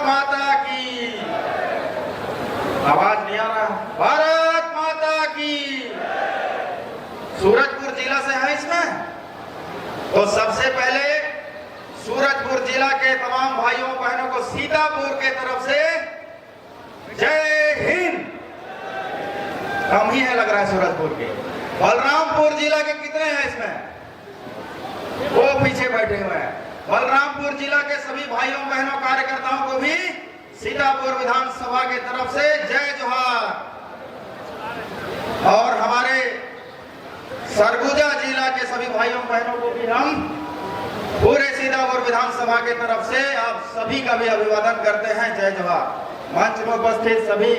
माता की। आवाज नहीं आ रहा। भारत माता की। सूरजपुर जिला से है इसमें, तो सबसे पहले सूरजपुर जिला के तमाम भाइयों बहनों को सीतापुर के तरफ से जय हिंद। कम ही है लग रहा है सूरजपुर के। बलरामपुर जिला के कितने हैं इसमें? वो पीछे बैठे हुए हैं। बलरामपुर जिला के सभी भाइयों बहनों कार्यकर्ताओं को भी सीतापुर विधानसभा के तरफ से जय जोहार। और हमारे सरगुजा जिला के सभी भाइयों बहनों को भी हम पूरे सीतापुर विधानसभा के तरफ से आप सभी का भी अभिवादन करते हैं, जय जोहार। मंच में उपस्थित सभी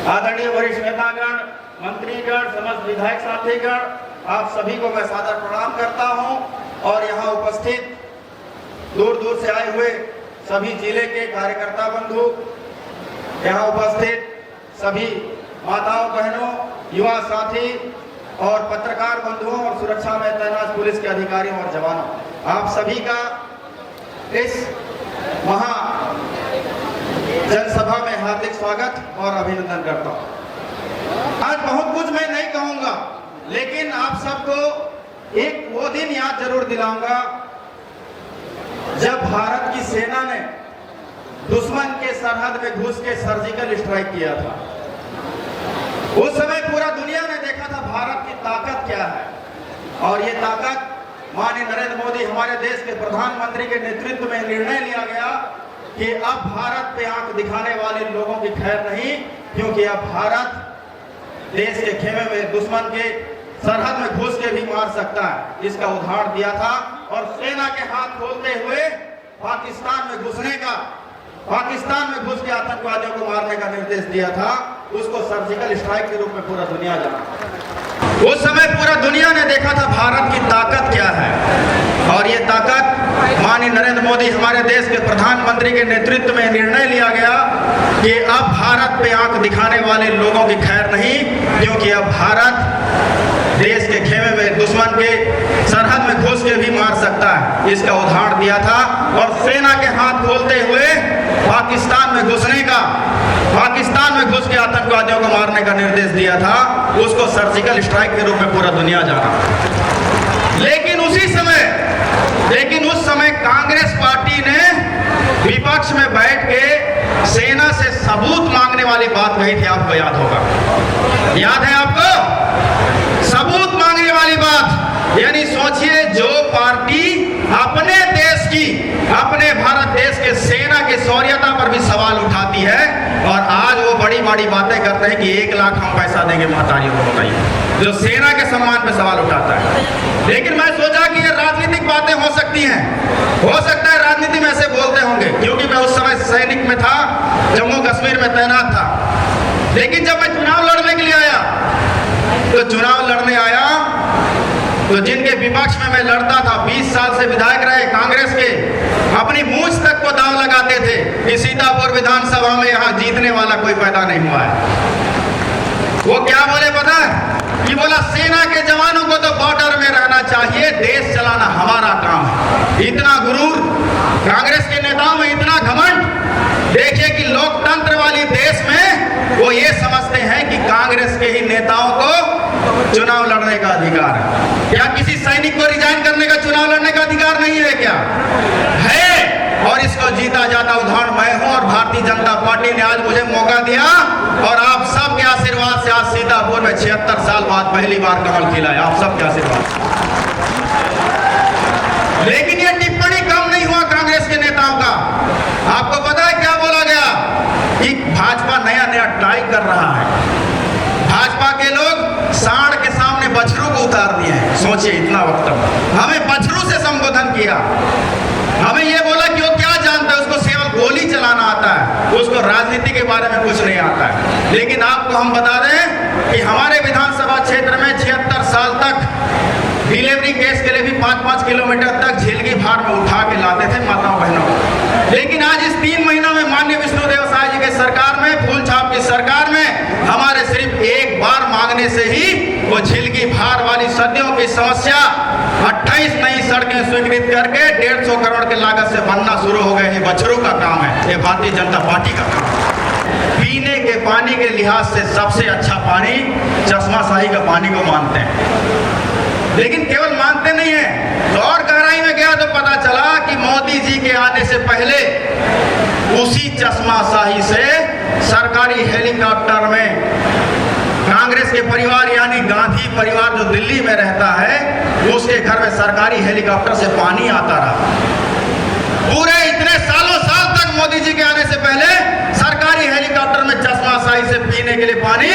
आदरणीय वरिष्ठ नेतागण, मंत्रीगण, समस्त विधायक साथीगण, आप सभी को मैं सादर प्रणाम करता हूं। और यहाँ उपस्थित दूर दूर से आए हुए सभी जिले के कार्यकर्ता बंधु, यहाँ उपस्थित सभी माताओं बहनों, युवा साथी और पत्रकार बंधुओं और सुरक्षा में तैनात पुलिस के अधिकारियों और जवानों, आप सभी का इस महा जनसभा में हार्दिक स्वागत और अभिनंदन करता हूं। आज बहुत कुछ मैं नहीं कहूंगा, लेकिन आप सबको एक वो दिन याद जरूर दिलाऊंगा जब भारत की सेना ने दुश्मन के सरहद में घुस के सर्जिकल स्ट्राइक किया था। उस समय पूरा दुनिया ने देखा था भारत की ताकत क्या है, और ये ताकत माननीय नरेंद्र मोदी हमारे देश के प्रधानमंत्री के नेतृत्व में निर्णय लिया गया कि अब भारत पे आंख दिखाने वाले लोगों की खैर नहीं, क्योंकि अब भारत देश के खेमे में दुश्मन के सरहद में घुस के भी मार सकता है। इसका उदाहरण दिया था और सेना के हाथ खोलते हुए पाकिस्तान में घुसने का, पाकिस्तान में घुस के आतंकवादियों को मारने का निर्देश दिया था। उसको सर्जिकल स्ट्राइक के रूप में पूरा दुनिया जाना। उस समय पूरा दुनिया ने देखा था भारत की ताकत क्या है, और ये ताकत माननीय नरेंद्र मोदी हमारे देश के प्रधानमंत्री के नेतृत्व में निर्णय लिया गया कि अब भारत पे आंख दिखाने वाले लोगों की खैर नहीं, क्योंकि अब भारत देश के खेमे में दुश्मन के सरहद में घुस के भी मार सकता है। इसका उदाहरण दिया था और सेना के हाथ खोलते हुए पाकिस्तान में घुसने का, पाकिस्तान में घुस के आतंकवादियों को मारने का निर्देश दिया था। उसको सर्जिकल स्ट्राइक के रूप में पूरा दुनिया जाना। लेकिन उस समय कांग्रेस पार्टी ने विपक्ष में बैठ के सेना से सबूत मांगने वाली बात कही थी। आपको याद होगा, याद है आपको? सबूत मांगने वाली बात, यानी सोचिए जो पार्टी अपने देश की, अपने भारत देश के सेना के शौर्यता पर भी सवाल उठाती है, और आज वो बड़ी बड़ी बातें करते हैं कि 1 लाख हम पैसा देंगे महतारियों को, बताइए, जो सेना के सम्मान पे सवाल उठाता है। लेकिन मैं सोचा कि ये राजनीतिक बातें हो सकती हैं, हो सकता है राजनीति में ऐसे बोलते होंगे, क्योंकि मैं उस समय सैनिक में था, जम्मू कश्मीर में तैनात था। लेकिन जब मैं चुनाव लड़ने के लिए आया, तो चुनाव लड़ने आया तो जिनके विपक्ष में मैं लड़ता था, 20 साल से विधायक रहे कांग्रेस के, अपनी मूंछ तक को दांव लगाते थे कि सीतापुर विधानसभा में यहाँ जीतने वाला कोई पैदा नहीं हुआ है। वो क्या बोले पता है? कि बोला सेना के जवानों को तो बॉर्डर में रहना चाहिए, देश चलाना हमारा काम है। इतना गुरूर कांग्रेस के नेताओं में, इतना घमंड। देखिए कि लोकतंत्र वाली देश में वो ये समझते हैं कि कांग्रेस के ही नेताओं को चुनाव लड़ने का अधिकार है। क्या किसी सैनिक को रिजाइन करने का, चुनाव लड़ने का अधिकार नहीं है क्या? है। और इसको जीता जाता उदाहरण मैं हूं, और भारतीय जनता पार्टी ने आज मुझे मौका दिया, और आप सबके आशीर्वाद से आज सीतापुर में 76 साल बाद पहली बार कमल खिला है। आप सबके आशीर्वाद। लेकिन ये टिप्पणी कम नहीं हुआ कांग्रेस के नेताओं का। आपको पता है क्या बोला गया? कि भाजपा नया नया ट्राई कर रहा है। भाजपा के लोग सांड के सामने बछरू को उतार दिए हैं। सोचिए, इतना वक्तव्य। हमें बछरू से संबोधन किया, हमें यह बोला कि वो क्या जानता है, उसको केवल गोली चलाना आता है, उसको राजनीति के बारे में कुछ नहीं आता है। लेकिन आपको हम बता दें कि हमारे विधानसभा क्षेत्र में 76 साल तक डिलीवरी केस के लिए भी 5-5 किलोमीटर तक झिलगी भार में उठा के लाते थे माताओं बहनों को। लेकिन आज इस 3 महीनों में माननीय विष्णुदेव साय जी की सरकार में, फूल छाप की सरकार में, हमारे सिर्फ एक बार मांगने से ही वो झिलगी भार वाली सदियों की समस्या 28 नई सड़कें स्वीकृत करके 150 करोड़ के लागत से बनना शुरू हो गए। ये बछड़ों का काम है, ये भारतीय जनता पार्टी का काम है। पीने के पानी के लिहाज से सबसे अच्छा पानी चश्मा शाही का पानी को मानते हैं, लेकिन केवल मानते नहीं है, तो और गहराई में गया तो पता चला कि मोदी जी के आने से पहले उसी चश्मा शाही से सरकारी हेलीकॉप्टर में कांग्रेस के परिवार यानी गांधी परिवार जो दिल्ली में रहता है, उसके घर में सरकारी हेलीकॉप्टर से पानी आता रहा। पूरे इतने सालों साल तक मोदी जी के आने से पहले सरकारी हेलीकॉप्टर में चश्मा शाही से पीने के लिए पानी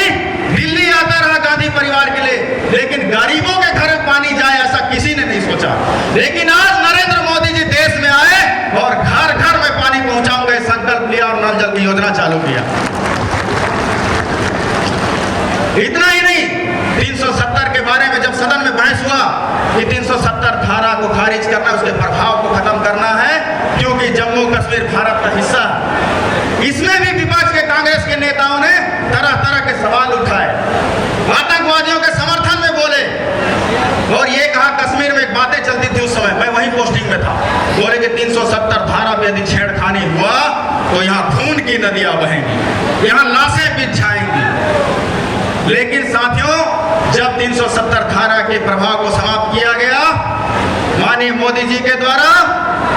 दिल्ली आता रहा गांधी परिवार के लिए, लेकिन गरीबों के घर में पानी जाए ऐसा किसी ने नहीं सोचा। लेकिन आज नरेंद्र मोदी जी देश में आए और घर घर में पानी पहुंचाऊंगा संकल्प लिया और नल जल की योजना चालू किया। इतना ही नहीं, 370 के बारे में जब सदन में बहस हुआ कि 370 धारा को खारिज करना, उसके प्रभाव को खत्म करना है, क्योंकि जम्मू कश्मीर भारत का हिस्सा है। इसमें भी विपक्ष के कांग्रेस के नेताओं ने तरह तरह के सवाल उठाए, आतंकवादियों के समर्थन में बोले और ये कहा, कश्मीर में एक बातें चलती थी उस समय, मैं वहीं पोस्टिंग में था, बोले कि 370 धारा पे यदि छेड़खानी हुआ तो यहाँ खून की नदियां बहेंगी, यहाँ लाशें बिछ जाएंगी। लेकिन साथियों, जब 370 धारा के प्रभाव को समाप्त किया गया माननीय मोदी जी के द्वारा,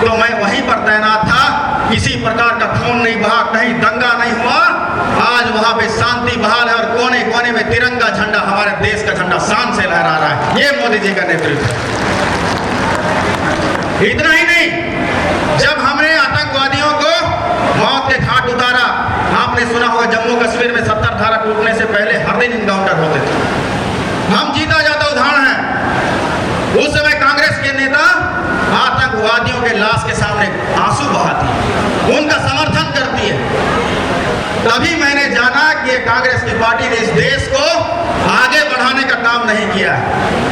तो मैं वहीं पर तैनात था। किसी प्रकार का खून नहीं बहा, कहीं दंगा नहीं हुआ। आज वहां पे शांति बहाल है और कोने कोने में तिरंगा झंडा, हमारे देश का झंडा शान से लहरा रहा है। ये मोदी जी का नेतृत्व है। इतना ही नहीं, जब हमने आतंकवादियों को मौत के घाट उतारा, आपने सुना होगा जम्मू कश्मीर में 70 धारा टूटने से पहले हर दिन इनकाउंटर होते थे। हम जीता जाता उदाहरण है। उस समय कांग्रेस के नेता आतंकवादियों के लाश के सामने आंसू बहाती, उनका समर्थन करती है। तभी मैंने जाना कि कांग्रेस की पार्टी ने इस देश को आगे बढ़ाने का काम नहीं किया है,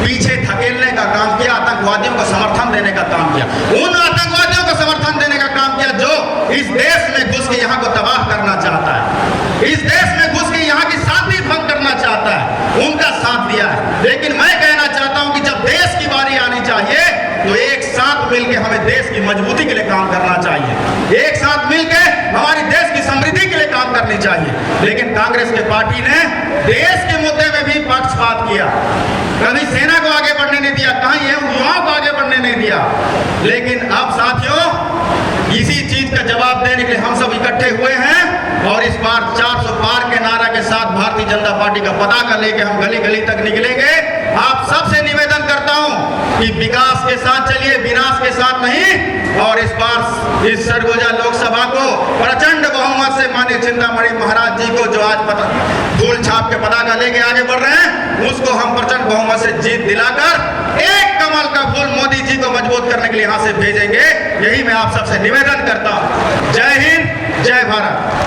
पीछे धकेलने का काम किया, आतंकवादियों को समर्थन देने का काम किया, उन आतंकवादियों को समर्थन देने का काम किया जो इस देश में घुस के यहाँ को तबाह करना चाहता है, इस देश में घुस के यहाँ की शांति भंग करना चाहता है, उनका साथ दिया है। लेकिन मैं कहना चाहता हूं कि जब देश की बारी आनी चाहिए तो एक साथ मिलकर हमें देश की मजबूती के लिए काम करना चाहिए, एक साथ मिलकर हमारी देश की समृद्धि के लिए काम करनी चाहिए। लेकिन कांग्रेस के पार्टी ने देश के मुद्दे में भी पक्षपात किया, कभी सेना को आगे बढ़ने नहीं दिया, कहीं युवाओं को आगे बढ़ने नहीं दिया। लेकिन अब साथियों, इसी चीज का जवाब देने के लिए हम सब इकट्ठे हुए हैं और इस बार 400 पार के नारा के साथ भारतीय जनता पार्टी का पताका लेके हम गली गली तक निकलेंगे। आप सबसे निवेदन करता हूं कि विकास के साथ चलिए, विनाश के साथ नहीं। और इस बार इस सरगोजा लोकसभा को प्रचंड बहुमत से माननीय चिंतामणि महाराज जी को जो आज फूल छाप के पताका लेके आगे बढ़ रहे हैं, उसको हम प्रचंड बहुमत से जीत दिलाकर एक कमल का फूल मोदी जी को मजबूत करने के लिए यहां से भेजेंगे। यही मैं आप सबसे निवेदन करता हूं। जय हिंद, जय भारत।